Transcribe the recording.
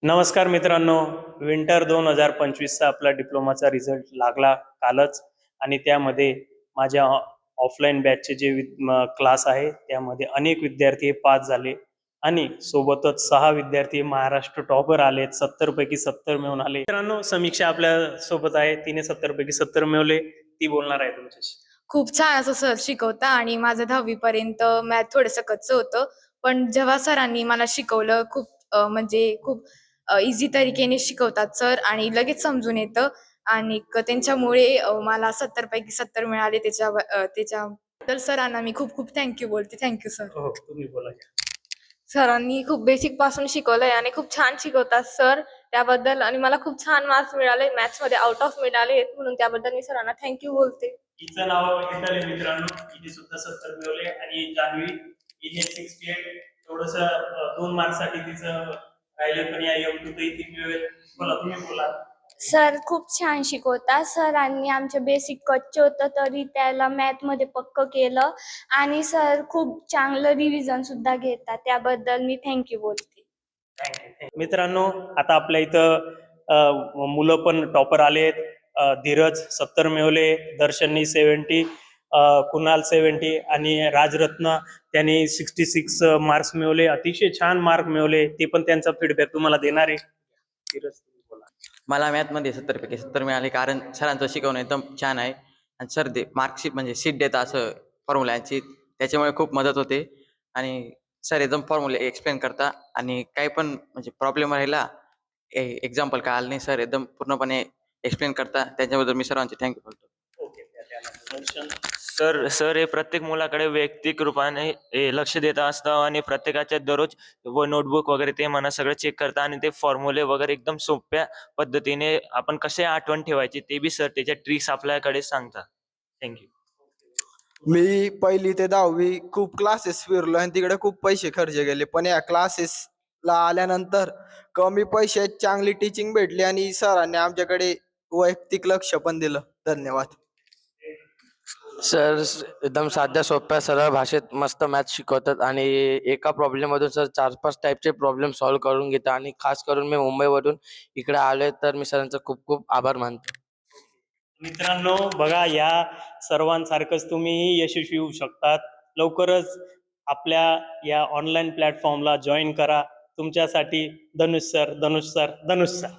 नमस्कार मित्रांनो. विंटर 2025चा आपला डिप्लोमाचा रिझल्ट लागला कालच आणि त्यामध्ये माझ्या ऑफलाईन बॅचचे जे क्लास आहे त्यामध्ये अनेक विद्यार्थी हे पास झाले आणि सोबतच 6 विद्यार्थी महाराष्ट्र टॉपर आलेत. 70 पैकी 70 मिळून आले. मित्रांनो, समीक्षा आपल्या सोबत आहे. तिने 70 पैकी 70 मिळवले. ती बोलणार आहे तुमच्याशी. खूप छान असं सर शिकवता आणि माझं 10वी पर्यंत मॅथ थोडंसं कच्चं होतं. पण जेव्हा सरांनी मला शिकवलं खूप म्हणजे खूप इझी तरीकेने शिकवतात सर आणि लगेच समजून येतं आणि त्यांच्यामुळे मला 70 पैकी 70 मिळाले त्याच्याबद्दल सरांना मी खूप खूप थँक्यू बोलते. Thank you sir. हो, तुम्ही बोला. सरांनी खूप बेसिक पासून शिकवलंय आणि खूप छान शिकवतात सर त्याबद्दल आणि मला खूप छान मार्क्स मिळाले मॅथ्स मध्ये आउट ऑफ मिळाले म्हणून त्याबद्दल मी सरांना थँक्यू बोलते. हिचं नाव विठ्ठल आहे मित्रांनो. हिने सुद्धा 70 मिळवले आणि जान्हवी हिने 68. थोडस 2 मार्क्ससाठी तिचं राहिले, पण या एम2 ती मिळवेल. बोला, तुम्ही बोला. सर खूप छान शिकवतात. सरांनी आमचे बेसिक कच्चे होतं तरी त्याला मॅथमध्ये पक्क केलं आणि सर खूप चांगलं रिव्हिजन सुद्धा घेतात. त्याबद्दल मी थँक्यू बोलते. मित्रांनो, आता आपल्या इथं मुलं पण टॉपर आलेत. धीरज 70 मिळवले, दर्शननी 70, कुणाल 70 आणि राजरत्न त्यांनी 66 मार्क्स मिळवले. अतिशय छान मार्क मिळवले. ते पण त्यांचा फीडबॅक तुम्हाला देणार आहे. धीरज, तुम्ही बोला. मला मॅथमध्ये 70 पैकी 70 मिळाले कारण सरांचं शिकवणं एकदम छान आहे आणि सर ते मार्कशीट म्हणजे शीट देतात असं फॉर्म्युलांची, त्याच्यामुळे खूप मदत होते आणि सर एकदम फॉर्म्युले एक्सप्लेन करता आणि काही पण म्हणजे प्रॉब्लेम राहिला एक्झाम्पल काय आलं नाही सर एकदम पूर्णपणे एक्सप्लेन करता, त्याच्याबद्दल मी सरांचे थँक्यू बोलतो. ओके, दर्शन. सर सर हे प्रत्येक मुलाकडे वैयक्तिक रूपाने लक्ष देत असतं आणि प्रत्येकाच्या दररोज व नोटबुक वगैरे ते म्हणा सगळं चेक करता आणि ते फॉर्म्युले वगैरे एकदम सोप्या पद्धतीने आपण कसे आठवण ठेवायची ते बी सर त्याच्या ट्रिक्स आपल्याकडे सांगता. थँक्यू. मी 1ली ते 10वी खूप क्लासेस फिरलो आणि तिकडे खूप पैसे खर्च केले, पण या क्लासेसला आल्यानंतर कमी पैशात चांगली टीचिंग भेटली आणि सरांनी आमच्याकडे वैयक्तिक लक्ष पण दिलं. धन्यवाद. सर एकदम साध्या सोप्या सरळ भाषेत मस्त मॅथ शिकवतात आणि एका प्रॉब्लेममधून सर 4-5 टाईपचे प्रॉब्लेम सॉल्व्ह करून घेतात आणि खास करून मी मुंबईवरून इकडे आलोय तर मी सरांचा खूप खूप आभार मानतो. मित्रांनो, बघा, या सर्वांसारखंच तुम्हीही यशस्वी होऊ शकतात. लवकरच आपल्या या ऑनलाईन प्लॅटफॉर्मला जॉईन करा. तुमच्यासाठी धनुष सर, धनुष सर, धनुष सर.